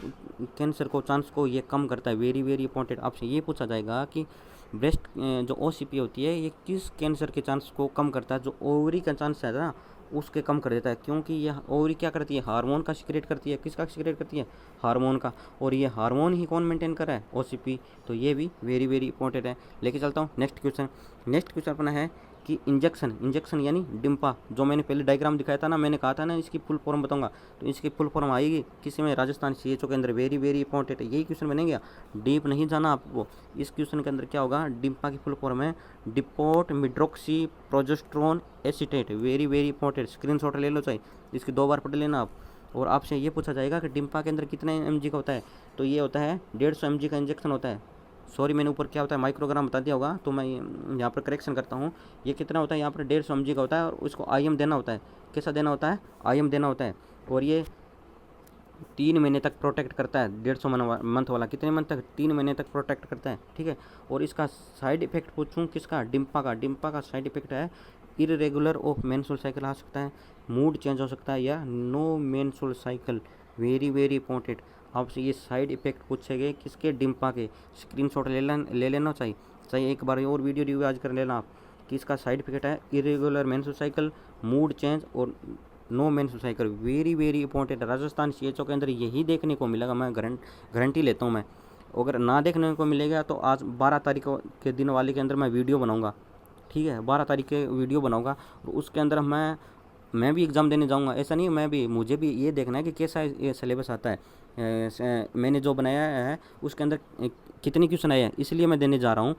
कैंसर को चांस को ये कम करता है। वेरी वेरी इंपॉर्टेंट, आपसे ये पूछा जाएगा कि ब्रेस्ट जो OCP होती है ये किस कैंसर के चांस को कम करता है, जो ओवरी का चांस है ना उसके कम कर देता है, क्योंकि यह ओवरी क्या करती है, हार्मोन का सिक्रेट करती है। किसका सिक्रेट करती है, हार्मोन का, और ये हार्मोन ही कौन मेंटेन कर रहा है, OCP। तो ये भी वेरी वेरी इंपॉर्टेंट है। लेके चलता हूँ नेक्स्ट क्वेश्चन अपना है कि इंजेक्शन यानी डिम्पा, जो मैंने पहले डायग्राम दिखाया था ना, मैंने कहा था ना इसकी फुल फॉर्म बताऊंगा, तो इसकी फुल फॉर्म आएगी किसी में, राजस्थान CHO के अंदर। वेरी वेरी इंपॉर्टेंट है, यही क्वेश्चन बनेगा, डीप नहीं जाना आपको। इस क्वेश्चन के अंदर क्या होगा, डिम्पा की फुल फॉर्म है depot medroxy progesterone acetate. Very very important, screenshot ले लो चाहे, इसकी 2 बार पढ़ लेना आप। और आपसे ये पूछा जाएगा कि डिम्पा के अंदर कितने mg का होता है, तो ये होता है 150 mg का इंजेक्शन होता है। सॉरी मैंने ऊपर क्या होता है माइक्रोग्राम बता दिया होगा, तो मैं यहाँ पर करेक्शन करता हूँ। ये कितना होता है, यहाँ पर 150 mg का होता है और उसको IM देना होता है। कैसा देना होता है, IM देना होता है। और ये 3 महीने तक प्रोटेक्ट करता है, 150 मंथ वाला, कितने मंथ तक, 3 महीने तक प्रोटेक्ट करता है, ठीक है। और इसका साइड इफेक्ट पूछूँ किसका, डिम्पा का साइड इफेक्ट है इरेगुलर ऑफ मेंस्ट्रुअल साइकिल आ सकता है, मूड चेंज हो सकता है, या no menstrual cycle. Very very important, आपसे ये साइड इफेक्ट पूछेंगे किसके, डिम्पा के। स्क्रीनशॉट ले लेना चाहिए एक बार और वीडियो रिव्यू आज कर लेना आप कि इसका साइड इफेक्ट है irregular menstrual cycle, mood change और no menstrual cycle. Very very important, Rajasthan CHO के अंदर यही देखने को मिलेगा, मैं गारंटी लेता हूँ मैं। अगर ना देखने को मिलेगा तो आज 12 तारीख के दिन वाले के अंदर मैं वीडियो बनाऊँगा, ठीक है, 12 तारीख के वीडियो बनाऊँगा, और उसके अंदर मैं भी एग्ज़ाम देने जाऊंगा। ऐसा नहीं मुझे भी ये देखना है कि कैसा ये सिलेबस आता है, मैंने जो बनाया है उसके अंदर कितने क्वेश्चन आए हैं, इसलिए मैं देने जा रहा हूँ।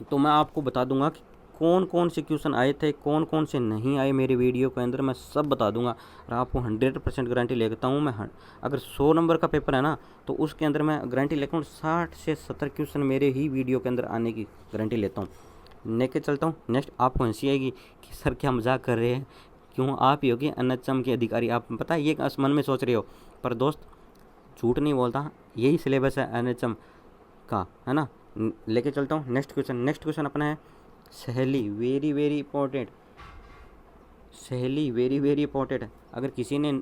तो मैं आपको बता दूंगा कि कौन कौन से क्वेश्चन आए थे, कौन कौन से नहीं आए, मेरे वीडियो के अंदर मैं सब बता दूंगा। और आपको 100% गारंटी लेता हूँ मैं। अगर 100 नंबर का पेपर है ना तो उसके अंदर मैं गारंटी लेता हूँ 60 से 70 क्वेश्चन मेरे ही वीडियो के अंदर आने की गारंटी लेता हूँ। लेके चलता हूँ नेक्स्ट। आपको हंसी आएगी कि सर क्या मजाक कर रहे हैं, क्यों, आप ही हो कि NHM के अधिकारी, आप पता है ये मन में सोच रहे हो, पर दोस्त झूठ नहीं बोलता, यही सिलेबस है NHM का, है ना। लेके चलता हूँ नेक्स्ट क्वेश्चन अपना है सहेली। वेरी वेरी इंपॉर्टेंट, सहेली वेरी वेरी इंपॉर्टेंट। अगर किसी ने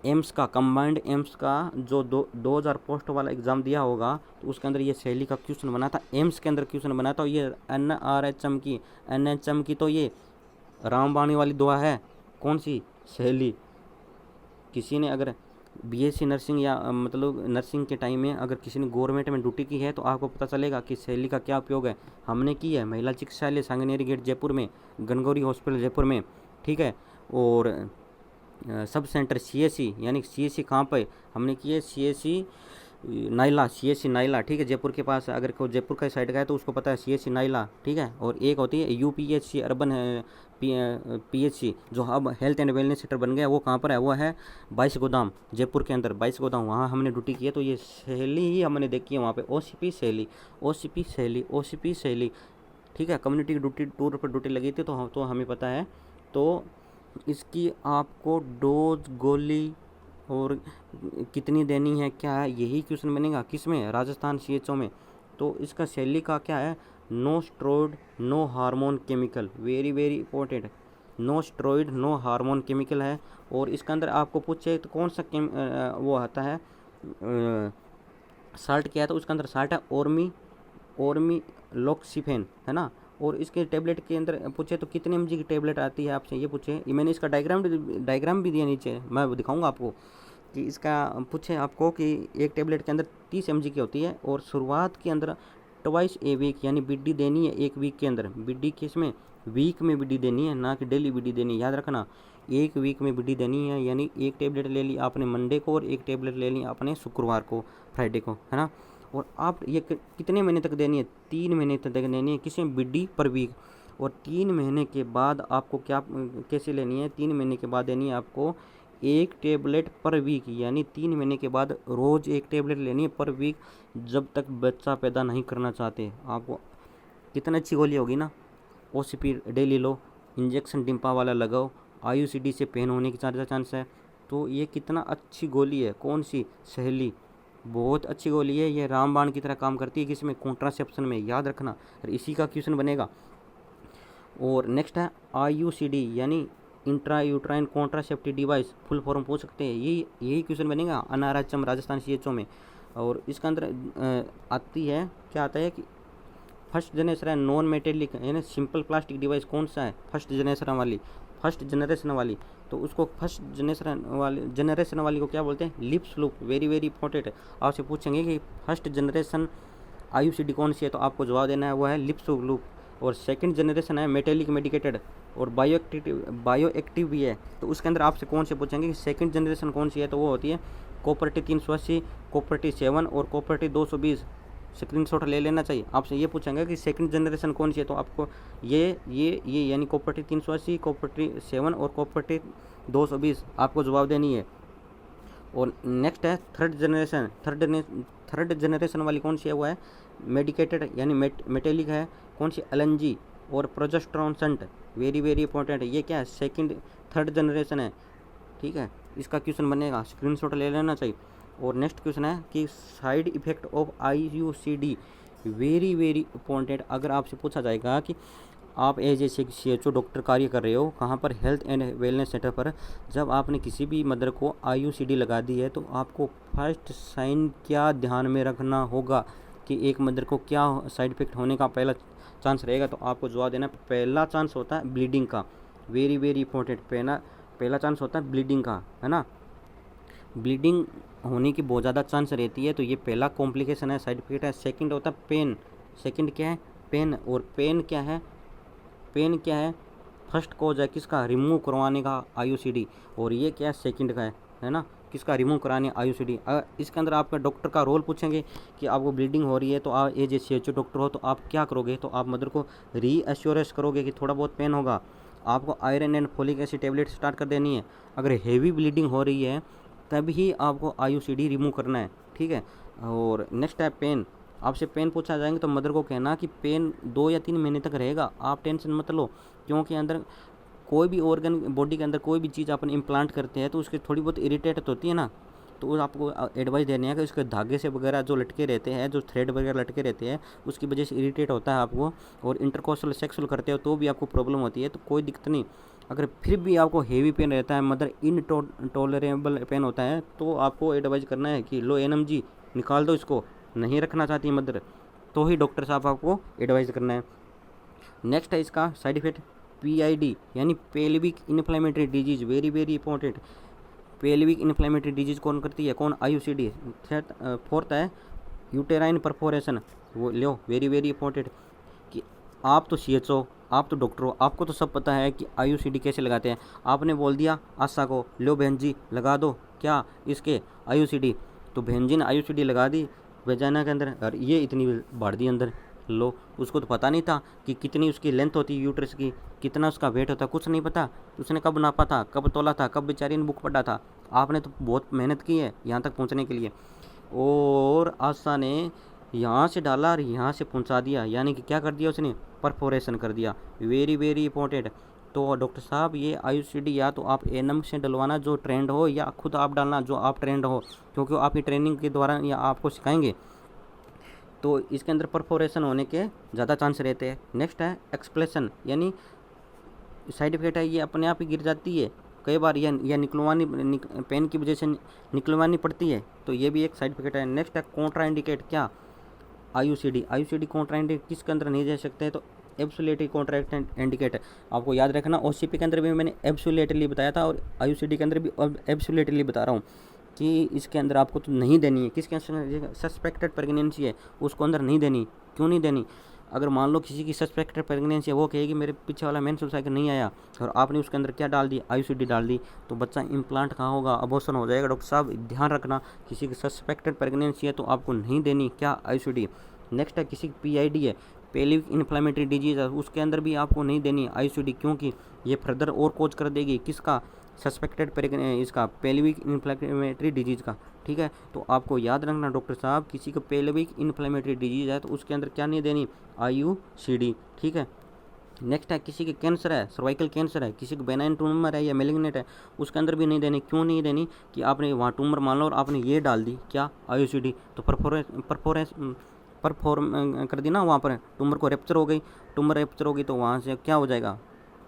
एम्स का, कंबाइंड एम्स का जो 2000 पोस्ट वाला एग्ज़ाम दिया होगा तो उसके अंदर ये सहेली का क्वेश्चन बना था, एम्स के अंदर क्वेश्चन बना था। ये NHM की तो ये रामबाणी वाली दुआ है, कौन सी, सहेली। किसी ने अगर BSc नर्सिंग या मतलब नर्सिंग के टाइम में अगर किसी ने गवर्नमेंट में ड्यूटी की है तो आपको पता चलेगा कि सहेली का क्या उपयोग है। हमने की है महिला चिकित्सालय सांगनेरी गेट जयपुर में, गनगौरी हॉस्पिटल जयपुर में, ठीक है। और सब सेंटर CSC, यानी CSC कहाँ पर हमने की है, CSC नाइला, ठीक है, जयपुर के पास। अगर कोई जयपुर का साइड का है तो उसको पता है CSC नाइला, ठीक है। और एक होती है UPHC अर्बन PHC, जो अब हेल्थ एंड वेलनेस सेंटर बन गया, वो कहाँ पर है, वो है 22 गोदाम, जयपुर के अंदर 22 गोदाम, वहाँ हमने ड्यूटी की है। तो ये सहेली ही हमने देखी है वहाँ पे, OCP सहेली, ठीक है। कम्युनिटी की ड्यूटी टूर पर ड्यूटी लगी थी तो हमें पता है। तो इसकी आपको डोज, गोली और कितनी देनी है, क्या है, यही क्वेश्चन बनेगा किस में, राजस्थान CHO में। तो इसका सैलरी का क्या है, no steroid no hormone chemical. Very very important, no steroid no hormone chemical है। और इसके अंदर आपको पूछे तो कौन सा वो आता है साल्ट क्या है, तो उसके अंदर साल्ट है ओर्मी लॉक्सिफेन, है ना। और इसके टेबलेट के अंदर पूछे तो कितने mg की टेबलेट आती है, आपसे ये पूछे। ये मैंने इसका डायग्राम भी दिया नीचे, मैं दिखाऊंगा आपको कि इसका पूछे आपको कि एक टेबलेट के अंदर 30 mg की होती है। और शुरुआत के अंदर ट्वाइस ए वीक, यानी BD देनी है एक वीक के अंदर। BD किस में, वीक में BD देनी है, ना कि डेली BD देनी है, याद रखना। 1 वीक में बीडी देनी है, यानी 1 टेबलेट ले ली आपने मंडे को और 1 टेबलेट ले ली आपने शुक्रवार को, फ्राइडे को, है ना। और आप ये कितने महीने तक देनी है? 3 महीने तक देनी है, किसी बीडी पर वीक। और 3 महीने के बाद आपको क्या कैसे लेनी है? 3 महीने के बाद देनी है आपको 1 टेबलेट पर वीक, यानी 3 महीने के बाद रोज़ 1 टेबलेट लेनी है पर वीक, जब तक बच्चा पैदा नहीं करना चाहते। आपको कितनी अच्छी गोली होगी ना। OCP डेली लो, इंजेक्शन डिम्पा वाला लगाओ, IUCD से पेन होने की ज़्यादा चांस है। तो ये कितना अच्छी गोली है। कौन सी? सहेली, बहुत अच्छी गोली है। ये रामबाण की तरह काम करती है, किसमें? कॉन्ट्रासेप्शन में, याद रखना। और इसी का क्वेश्चन बनेगा। और नेक्स्ट है IUCD, यानी intra uterine contraceptive device, full form पूछ सकते हैं। यही क्वेश्चन बनेगा अनाराचम राजस्थान CHO में। और इसके अंदर आती है, क्या आता है कि फर्स्ट जनरेशन है नॉन मेटेलिक, यानी सिंपल प्लास्टिक डिवाइस कौन सा है? फर्स्ट जनरेशन वाली। तो उसको फर्स्ट जनरेशन वाली को क्या बोलते हैं? Lips loop. Very very important है। आपसे पूछेंगे कि फर्स्ट जनरेशन IUCD कौन सी है, तो आपको जवाब देना है वो है लिप्स लूप। और सेकंड जनरेशन है मेटेलिक मेडिकेटेड और बायो एक्टिव भी है। तो उसके अंदर आपसे कौन से पूछेंगे कि सेकंड जनरेशन कौन सी है, तो वो होती है कॉपर टी 380, कॉपर टी 7 और कॉपर टी 220। स्क्रीनशॉट ले लेना चाहिए। आपसे ये पूछेंगे कि सेकंड जनरेशन कौन सी है, तो आपको ये यानी कॉपर टी 380, कॉपर टी 7 और कॉपर टी 220 आपको जवाब देनी है। और नेक्स्ट है थर्ड जनरेशन वाली कौन सी है? वो है मेडिकेटेड, यानी मेटेलिक है। कौन सी? LNG और progesterone shunt. Very very important है। ये क्या है? थर्ड जनरेशन है, ठीक है। इसका क्वेश्चन बनेगा, स्क्रीनशॉट ले लेना चाहिए। और नेक्स्ट क्वेश्चन है कि side effect of IUCD, very very important. अगर आपसे पूछा जाएगा कि आप एज ए CHO डॉक्टर कार्य कर रहे हो, कहाँ पर? हेल्थ एंड वेलनेस सेंटर पर। जब आपने किसी भी मदर को IUCD लगा दी है, तो आपको फर्स्ट साइन क्या ध्यान में रखना होगा कि एक मदर को क्या साइड इफेक्ट होने का पहला चांस रहेगा, तो आपको जवाब देना। पहला चांस होता है ब्लीडिंग का। Very very important. पहला चांस होता है ब्लीडिंग का, है ना। ब्लीडिंग होने की बहुत ज़्यादा चांस रहती है, तो ये पहला कॉम्प्लिकेशन है, साइड इफेक्ट है। सेकंड होता है पेन। सेकंड क्या है? पेन। और पेन क्या है? फर्स्ट कॉज है किसका? रिमूव करवाने का, IUCD। और ये क्या है? सेकंड का है ना, किसका? रिमूव कराने, IUCD। इसके अंदर आपका डॉक्टर का रोल पूछेंगे कि आपको ब्लीडिंग हो रही है, तो आप एज ए CHO डॉक्टर हो तो आप क्या करोगे? तो आप मदर को रीअश्योरेंस करोगे कि थोड़ा बहुत पेन होगा, आपको iron and folic acid tablet start कर देनी है। अगर हेवी ब्लीडिंग हो रही है तब ही आपको IUCD रिमूव करना है, ठीक है। और नेक्स्ट है पेन। आपसे पेन पूछा जाएंगे तो मदर को कहना कि पेन 2 या 3 महीने तक रहेगा, आप टेंशन मत लो। क्योंकि अंदर कोई भी ऑर्गन, बॉडी के अंदर कोई भी चीज़ अपन इम्प्लांट करते हैं तो उसकी थोड़ी बहुत इरिटेट होती है ना, तो वो आपको एडवाइस देनी है कि उसके धागे से वगैरह जो लटके रहते हैं, जो थ्रेड वगैरह लटके रहते हैं, उसकी वजह से इरिटेट होता है आपको। और इंटरकोर्सल सेक्सुअल करते हो तो भी आपको प्रॉब्लम होती है, तो कोई दिक्कत नहीं। अगर फिर भी आपको हेवी पेन रहता है, मदर इनटॉलरेबल पेन होता है, तो आपको एडवाइज करना है कि लो NMG निकाल दो, इसको नहीं रखना चाहती है मदर, तो ही डॉक्टर साहब आपको एडवाइस करना है। नेक्स्ट है इसका साइड इफेक्ट PID, यानी pelvic inflammatory disease. Very very important. Pelvic inflammatory disease कौन करती है? कौन? IUCD। फोर्थ है यूटेराइन परफोरेशन। वो लो, वेरी वेरी इंपॉर्टेंट। कि आप तो CHO, आप तो डॉक्टर हो, आपको तो सब पता है कि IUCD कैसे लगाते हैं। आपने बोल दिया आशा को, लो बहन जी लगा दो क्या इसके IUCD, तो बहन जी ने IUCD लगा दी वेजाना के अंदर, और ये इतनी बढ़ दी अंदर। लो, उसको तो पता नहीं था कि कितनी उसकी लेंथ होती है यूट्रस की, कितना उसका वेट होता, कुछ नहीं पता। उसने कब नापा था, कब तोला था, कब बेचारी ने बुक पढ़ा था। आपने तो बहुत मेहनत की है यहाँ तक पहुँचने के लिए, और आशा ने यहाँ से डाला और यहाँ से पहुँचा दिया, यानी कि क्या कर दिया उसने? परफोरेशन कर दिया। Very very important. तो डॉक्टर साहब ये IUCD या तो आप एनम से डलवाना जो ट्रेंड हो, या खुद आप डालना जो आप ट्रेंड हो, क्योंकि आपकी ट्रेनिंग के दौरान या आपको सिखाएंगे, तो इसके अंदर परफोरेशन होने के ज़्यादा चांस रहते हैं। नेक्स्ट है एक्सप्लेशन, यानी साइड इफेक्ट है, ये अपने आप ही गिर जाती है कई बार, या निकलवानी पेन की वजह से निकलवानी पड़ती है, तो ये भी एक साइड इफेक्ट है। नेक्स्ट है कॉन्ट्राइंडिकेट, क्या? IUCD कॉन्ट्राइंडिकेट किसके अंदर नहीं दे सकते? तो एब्सोल्युटली कॉन्ट्राइंडिकेट है। आपको याद रखना, OCP के अंदर भी मैंने एब्सोल्युटली बताया था, और IUCD के अंदर भी एब्सोल्युटली बता रहा हूँ कि इसके अंदर आपको तो नहीं देनी है। किसके अंदर? सस्पेक्टेड प्रेगनेंसी है, उसको अंदर नहीं देनी। क्यों नहीं देनी? अगर मान लो किसी की सस्पेक्टेड प्रेगनेंसी है, वो कहेगी मेरे पीछे वाला मेंस्ट्रुअल साइकिल नहीं आया और आपने उसके अंदर क्या डाल दी, आईयूसीडी डाल दी, तो बच्चा इम्प्लांट कहाँ होगा, अबॉर्शन हो जाएगा। डॉक्टर साहब ध्यान रखना, किसी की सस्पेक्टेड प्रेगनेंसी है तो आपको नहीं देनी क्या, आईयूसीडी। नेक्स्ट है किसी की पीआईडी है, पेल्विक इन्फ्लेमेटरी डिजीज है, उसके अंदर भी आपको नहीं देनी आईयूसीडी, क्योंकि ये फर्दर और कोज कर देगी किसका, सस्पेक्टेड इसका पेल्विक इन्फ्लेमेटरी डिजीज़ का। ठीक है, तो आपको याद रखना डॉक्टर साहब, किसी को पेल्विक इन्फ्लेमेटरी डिजीज़ है तो उसके अंदर क्या नहीं देनी, आईयूसीडी। ठीक है, नेक्स्ट है किसी के कैंसर है, सर्वाइकल कैंसर है, किसी को बेनाइन ट्यूमर है या मेलिग्नेट है, उसके अंदर भी नहीं देनी। क्यों नहीं देनी, कि आपने वहाँ ट्यूमर मान लो और आपने ये डाल दी क्या, आईयूसीडी, तो परफॉर्म कर दी ना, वहाँ पर ट्यूमर को रेप्चर हो गई, ट्यूमर रेप्चर होगी तो वहाँ से क्या हो जाएगा,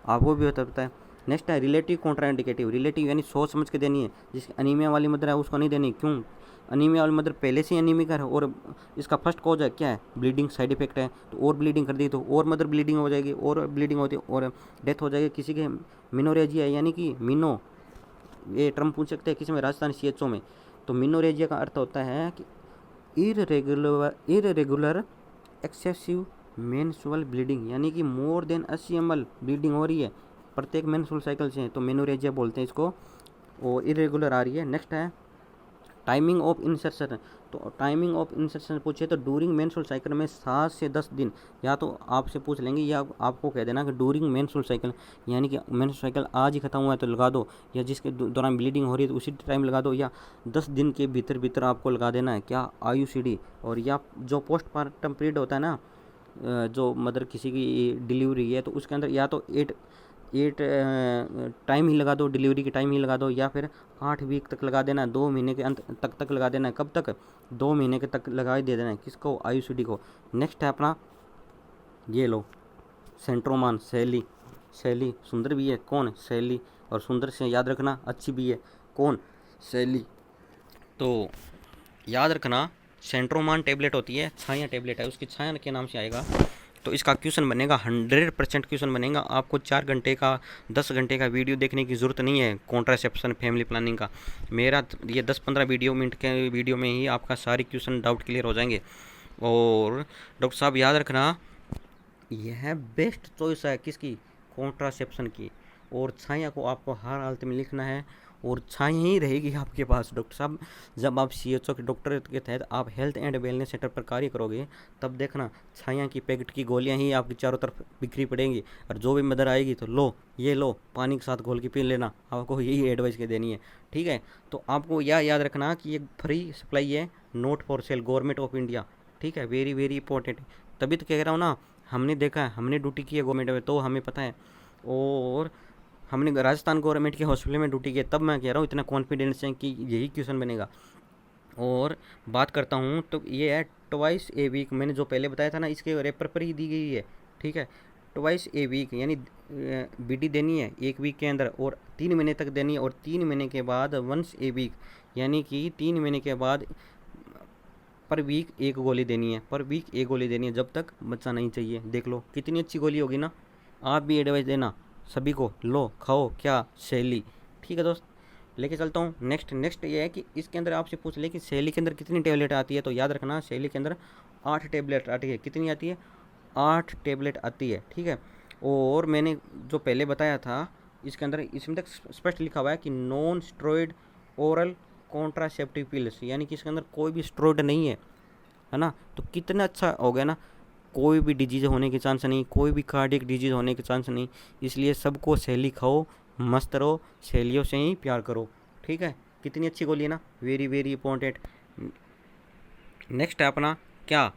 आपको भी होता है। नेक्स्ट है रिलेटिव कॉन्ट्राइंडिकेटिव, रिलेटिव यानी सोच समझ के देनी है। जिसकी अनीमिया वाली मदर है उसको नहीं देनी, क्यों, अनीमिया वाली मदर पहले से अनीमिक है और इसका फर्स्ट कॉज है क्या है, ब्लीडिंग साइड इफेक्ट है, तो और ब्लीडिंग कर दी तो और मदर ब्लीडिंग हो जाएगी, और ब्लीडिंग होती है और डेथ हो जाएगी। किसी के मिनोरेजिया यानी कि मिनो, ये टर्म पूछ सकते हैं किसी में राजस्थानी सीएचओ में, तो मिनोरेजिया का अर्थ होता है कि इरेगुलर एक्सेसिव मेंस्ट्रुअल ब्लीडिंग, यानी कि मोर देन 80 ml ब्लीडिंग हो रही है प्रत्येक मेंस्ट्रुअल साइकिल से, तो मेनोरेजिया बोलते हैं इसको, और इरेगुलर आ रही है। नेक्स्ट है टाइमिंग ऑफ इंसर्शन, तो टाइमिंग ऑफ इंसर्शन पूछे तो डूरिंग मेंस्ट्रुअल साइकिल में 7 से 10 दिन, या तो आपसे पूछ लेंगे या आपको कह देना कि डूरिंग मेंस्ट्रुअल साइकिल, यानी कि मेंस्ट्रुअल साइकिल आज ही खत्म हुआ है तो लगा दो, या जिसके दौरान ब्लीडिंग हो रही है तो उसी टाइम लगा दो, या 10 दिन के भीतर भीतर आपको लगा देना है क्या, आईयूसीडी। और या जो पोस्टमार्टम पीरियड होता है ना, जो मदर किसी की डिलीवरी है तो उसके अंदर या तो 8 टाइम ही लगा दो, डिलीवरी की टाइम ही लगा दो, या फिर 8 वीक तक लगा देना, 2 महीने के अंत तक लगा देना है। कब तक, 2 महीने के तक लगा ही दे देना है किसको, आईयूसीडी को। नेक्स्ट है अपना ये लो सेंट्रोमान, सैली, सैली सुंदर भी है, कौन, सैली, और सुंदर से याद रखना अच्छी भी है, कौन, सैली। तो याद रखना सेंट्रोमान टेबलेट होती है, छाया टेबलेट है, उसकी छाया के नाम से आएगा। तो इसका क्वेश्चन बनेगा 100% क्वेश्चन बनेगा। आपको 4 घंटे का 10 घंटे का वीडियो देखने की ज़रूरत नहीं है कॉन्ट्रासेप्शन फैमिली प्लानिंग का। मेरा ये 10-15 मिनट के वीडियो में ही आपका सारे क्वेश्चन डाउट क्लियर हो जाएंगे। और डॉक्टर साहब याद रखना, यह बेस्ट चॉइस है किसकी, कॉन्ट्रासेप्शन की। और छाया को आपको हर हालत में लिखना है, और छाया ही रहेगी आपके पास। डॉक्टर साहब जब आप सीएचओ के डॉक्टर के तहत आप हेल्थ एंड वेलनेस सेंटर पर कार्य करोगे, तब देखना छाया की पैकेट की गोलियां ही आपकी चारों तरफ बिखरी पड़ेंगी, और जो भी मदर आएगी तो लो ये लो पानी के साथ घोल के पी लेना, आपको यही एडवाइस के देनी है। ठीक है, तो आपको यह याद रखना कि ये फ्री सप्लाई है, note for sale, government of India. ठीक है, वेरी वेरी इंपॉर्टेंट। तभी तो कह रहा हूँ ना, हमने देखा है, हमने ड्यूटी की है गवर्नमेंट में तो हमें पता है, और हमने राजस्थान गवर्नमेंट के हॉस्पिटल में ड्यूटी की, तब मैं कह रहा हूँ इतना कॉन्फिडेंस है कि यही क्वेश्चन बनेगा। और बात करता हूँ तो ये है ट्वाइस ए वीक, मैंने जो पहले बताया था ना, इसके रेपर पर ही दी गई है। ठीक है, ट्वाइस ए वीक यानी बीडी देनी है 1 वीक के अंदर, और 3 महीने तक देनी है, और 3 महीने के बाद वंस ए वीक, यानी कि 3 महीने के बाद पर वीक 1 गोली देनी है, पर वीक 1 गोली देनी है, जब तक बच्चा नहीं चाहिए। देख लो कितनी अच्छी गोली होगी ना, आप भी एडवाइस देना सभी को, लो खाओ क्या, शैली। ठीक है दोस्त, लेके चलता हूँ। नेक्स्ट ये है कि इसके अंदर आपसे पूछ ले कि शैली के अंदर कितनी टेबलेट आती है, तो याद रखना शैली के अंदर 8 टेबलेट आती है। कितनी आती है, 8 टेबलेट आती है। ठीक है, और मैंने जो पहले बताया था इसके अंदर, इसमें तक स्पष्ट लिखा हुआ है कि non steroid oral contraceptive pills, यानी कि इसके अंदर कोई भी स्टेरॉइड नहीं है ना। तो कितना अच्छा हो गया ना, कोई भी डिजीज़ होने के चांस नहीं, कोई भी कार्डियक डिजीज़ होने के चांस नहीं। इसलिए सबको सैली खाओ, मस्त रहो, सैलियों से ही प्यार करो। ठीक है, कितनी अच्छी गोली है ना, वेरी वेरी इंपॉर्टेंट। नेक्स्ट है अपना क्या,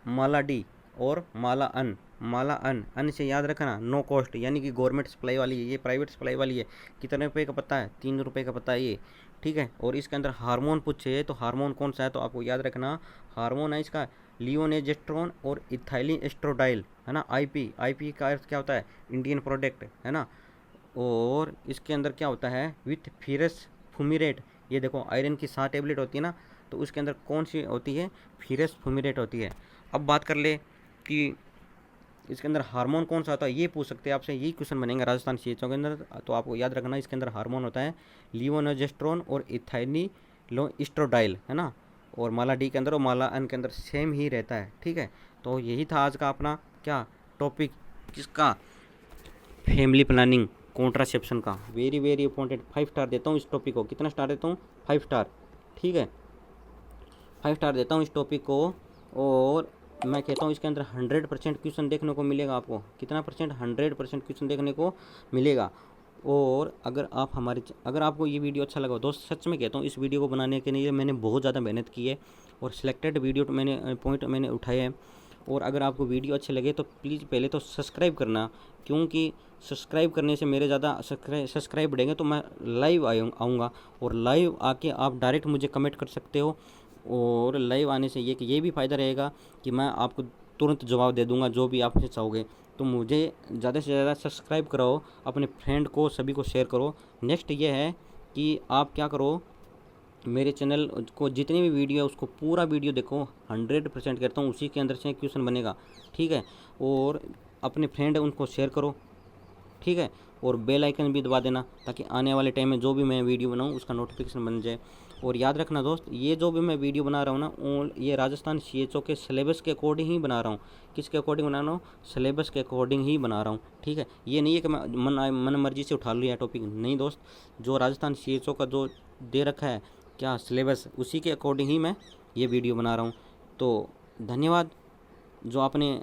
माला डी और माला अन। माला अन से याद रखना नो कॉस्ट, यानी कि गवर्नमेंट सप्लाई वाली है, ये प्राइवेट सप्लाई वाली है। कितने रुपए का पता है, 3 रुपये का पता है ये। ठीक है, और इसके अंदर हार्मोन पूछे तो हार्मोन कौन सा है, तो आपको याद रखना हार्मोन है इसका लियोनेजेस्ट्रोन और इथाइलिन एस्ट्रोडाइल, है ना। आईपी का अर्थ क्या होता है, इंडियन प्रोडक्ट, है ना। और इसके अंदर क्या होता है, विथ फिरस फुमिरेट, ये देखो आयरन की 7 टेबलेट होती है ना, तो उसके अंदर कौन सी होती है, फिरस फुमिरेट होती है। अब बात कर ले कि इसके अंदर हार्मोन कौन सा होता है, ये पूछ सकते हैं आपसे, यही क्वेश्चन बनेगा राजस्थान सीएचओ के अंदर। तो आपको याद रखना इसके अंदर हार्मोन होता है लियोनेजेस्ट्रोन और इथाइलिन एस्ट्रोडाइल, है ना। और माला डी के अंदर और माला अन के अंदर सेम ही रहता है। ठीक है, तो यही था आज का अपना क्या टॉपिक, किसका, फैमिली प्लानिंग कॉन्ट्रासेप्शन का। Very very important. 5 स्टार देता हूँ इस टॉपिक को। कितना स्टार देता हूँ? 5 स्टार। ठीक है, 5 स्टार देता हूँ इस टॉपिक को। और मैं कहता हूँ इसके अंदर 100% क्वेश्चन देखने को मिलेगा आपको। कितना परसेंट? 100% क्वेश्चन देखने को मिलेगा। और अगर आपको ये वीडियो अच्छा लगा दोस्त, सच में कहता हूँ इस वीडियो को बनाने के लिए मैंने बहुत ज़्यादा मेहनत की है और सिलेक्टेड वीडियो मैंने उठाए हैं। और अगर आपको वीडियो अच्छे लगे तो प्लीज़ पहले तो सब्सक्राइब करना, क्योंकि सब्सक्राइब करने से मेरे ज़्यादा सब्सक्राइब बढ़ेंगे तो मैं लाइव आऊँगा। और लाइव आके आप डायरेक्ट मुझे कमेंट कर सकते हो। और लाइव आने से ये भी फ़ायदा रहेगा कि मैं आपको तुरंत जवाब दे दूंगा जो भी आप चाहोगे। तो मुझे ज़्यादा से ज़्यादा सब्सक्राइब कराओ, अपने फ्रेंड को सभी को शेयर करो। नेक्स्ट ये है कि आप क्या करो, मेरे चैनल को जितनी भी वीडियो है उसको पूरा वीडियो देखो। 100% कहता हूँ उसी के अंदर से क्वेश्चन बनेगा। ठीक है, और अपने फ्रेंड है उनको शेयर करो। ठीक है, और बेल आइकन भी दबा देना ताकि आने वाले टाइम में जो भी मैं वीडियो बनाऊँ उसका नोटिफिकेशन बन जाए। और याद रखना दोस्त, ये जो भी मैं वीडियो बना रहा हूँ ना, ये राजस्थान CHO के सिलेबस के अकॉर्डिंग ही बना रहा हूँ। किसके अकॉर्डिंग बना रहा हूँ? सिलेबस के अकॉर्डिंग ही बना रहा हूँ। ठीक है, ये नहीं है कि मैं मन मर्जी से उठा लिया टॉपिक, नहीं दोस्त। जो राजस्थान CHO का जो दे रखा है क्या सिलेबस, उसी के अकॉर्डिंग ही मैं ये वीडियो बना रहा हूँ। तो धन्यवाद जो आपने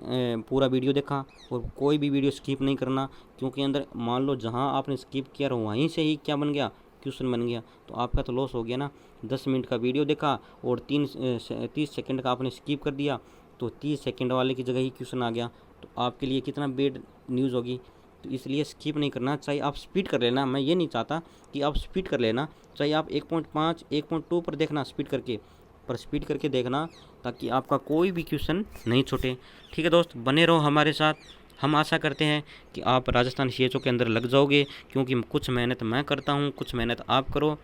पूरा वीडियो देखा। और कोई भी वीडियो स्किप नहीं करना, क्योंकि अंदर मान लो जहाँ आपने स्किप किया वहीं से ही क्या बन गया, क्वेश्चन बन गया, तो आपका तो लॉस हो गया ना। 10 मिनट का वीडियो देखा और 30 सेकंड का आपने स्किप कर दिया, तो 30 सेकंड वाले की जगह ही क्वेश्चन आ गया, तो आपके लिए कितना बैड न्यूज़ होगी। तो इसलिए स्किप नहीं करना। चाहे आप स्पीड कर लेना, मैं ये नहीं चाहता कि आप स्पीड कर लेना, चाहे आप 1.5 1.2 पर देखना स्पीड करके, पर स्पीड करके देखना ताकि आपका कोई भी क्वेश्चन नहीं छूटे। ठीक है दोस्त, बने रहो हमारे साथ। हम आशा करते हैं कि आप राजस्थान CHO के अंदर लग जाओगे, क्योंकि कुछ मेहनत मैं करता हूँ, कुछ मेहनत आप करो।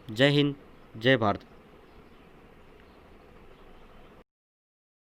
जय हिंद, जय भारत।